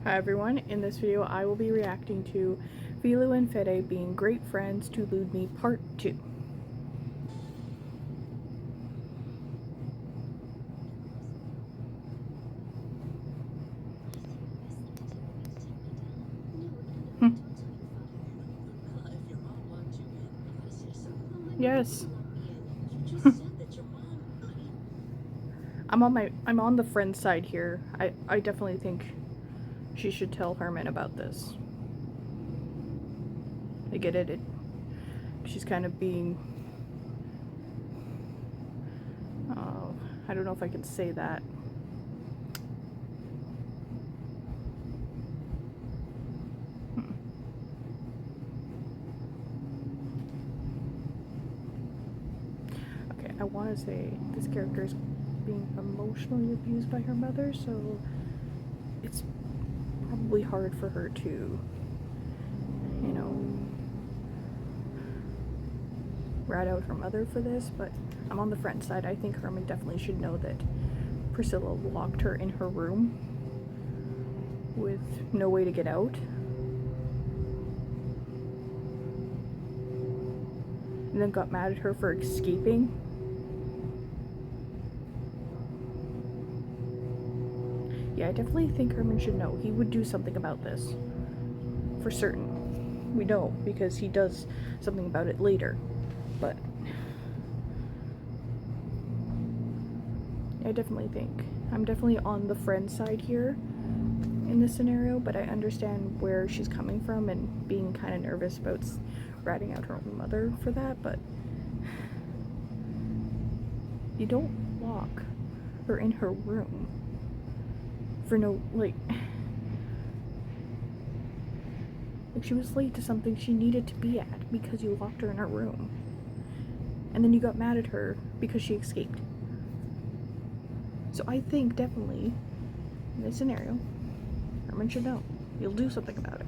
Hi everyone, in this video I will be reacting to Velu and Fede being great friends to Ludmi Part 2. Yes. I'm on the friend side here. I definitely think she should tell Herman about this. I get it. She's kind of being I don't know if I can say that. Okay, I want to say this character is being emotionally abused by her mother, so it's probably hard for her to, you know, rat out her mother for this, but I'm on the friend side. I think Herman definitely should know that Priscilla locked her in her room with no way to get out. And then got mad at her for escaping. Yeah, I definitely think Herman should know. He would do something about this. For certain. We know, because he does something about it later. But I definitely think. I'm definitely on the friend side here in this scenario, but I understand where she's coming from and being kind of nervous about ratting out her own mother for that, but you don't lock her in her room for no, like she was late to something she needed to be at because you locked her in her room. And then you got mad at her because she escaped. So I think definitely, in this scenario, Herman should know. You'll do something about it.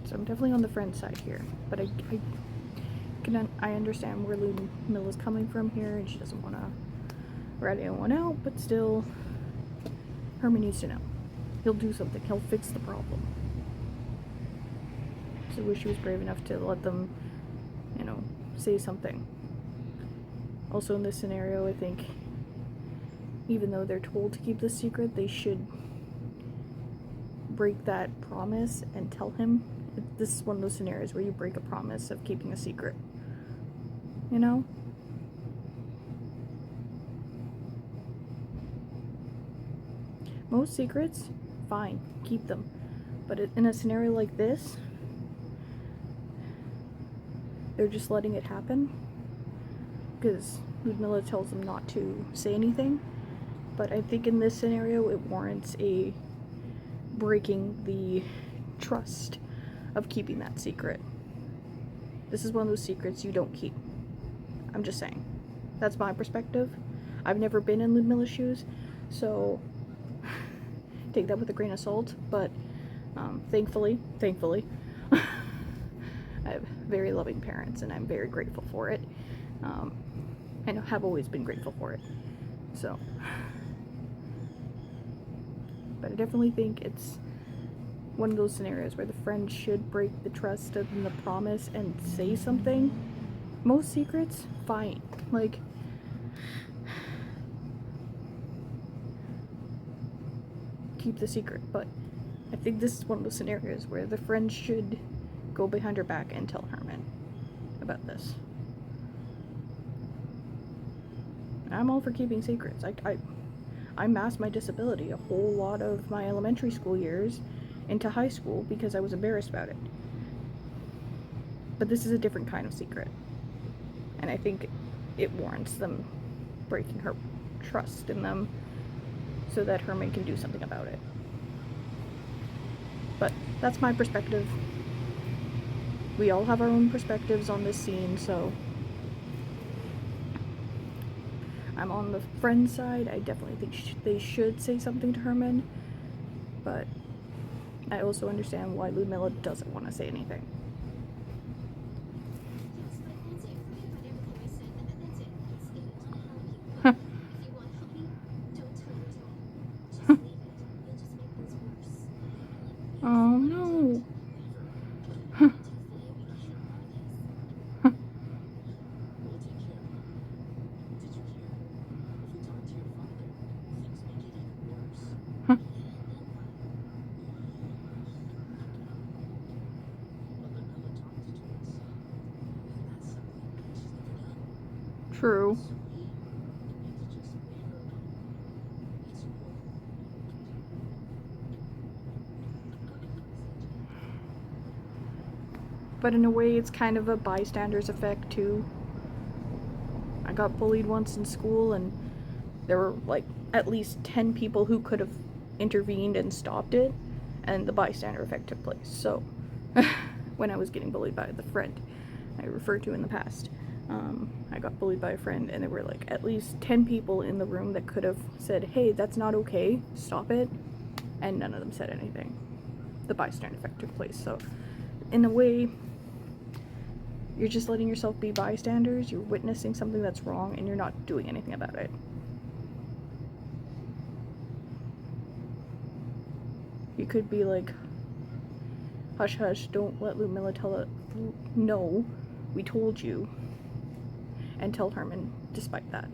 So I'm definitely on the friend side here. But I understand where Ludmi is coming from here, and she doesn't want to rat anyone out, but still, Herman needs to know. He'll do something. He'll fix the problem. So I wish he was brave enough to let them, you know, say something. Also in this scenario, I think, even though they're told to keep this secret, they should break that promise and tell him. This is one of those scenarios where you break a promise of keeping a secret. You know? Most secrets, fine, keep them. But in a scenario like this, they're just letting it happen because Ludmilla tells them not to say anything. But I think in this scenario it warrants a breaking the trust of keeping that secret. This is one of those secrets you don't keep. I'm just saying. That's my perspective. I've never been in Ludmilla's shoes, so take that with a grain of salt, but thankfully, I have very loving parents, and I'm very grateful for it. And have always been grateful for it. So, but I definitely think it's one of those scenarios where the friend should break the trust and the promise and say something. Most secrets, fine. Like, keep the secret, but I think this is one of those scenarios where the friend should go behind her back and tell Herman about this. I'm all for keeping secrets. I masked my disability a whole lot of my elementary school years into high school because I was embarrassed about it. But this is a different kind of secret. And I think it warrants them breaking her trust in them so that Herman can do something about it. But that's my perspective. We all have our own perspectives on this scene, so I'm on the friend side. I definitely think they should say something to Herman, but I also understand why Ludmilla doesn't want to say anything. True. But in a way, it's kind of a bystander's effect too. I got bullied once in school, and there were like at least 10 people who could have intervened and stopped it, and the bystander effect took place. So, when I was getting bullied by the friend I referred to in the past, I got bullied by a friend, and there were like at least 10 people in the room that could have said, hey, that's not okay, stop it, and none of them said anything. The bystander effect took place. So, in a way, you're just letting yourself be bystanders, you're witnessing something that's wrong, and you're not doing anything about it. You could be like, hush hush, don't let Ludmilla tell it. No, we told you. And tell Herman despite that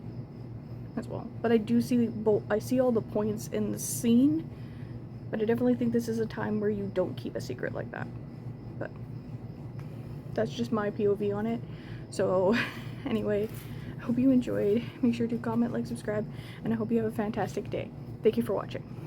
as well. But I do see I see all the points in the scene, but I definitely think this is a time where you don't keep a secret like that. But that's just my POV on it. So anyway, I hope you enjoyed. Make sure to comment, like, subscribe, and I hope you have a fantastic day. Thank you for watching.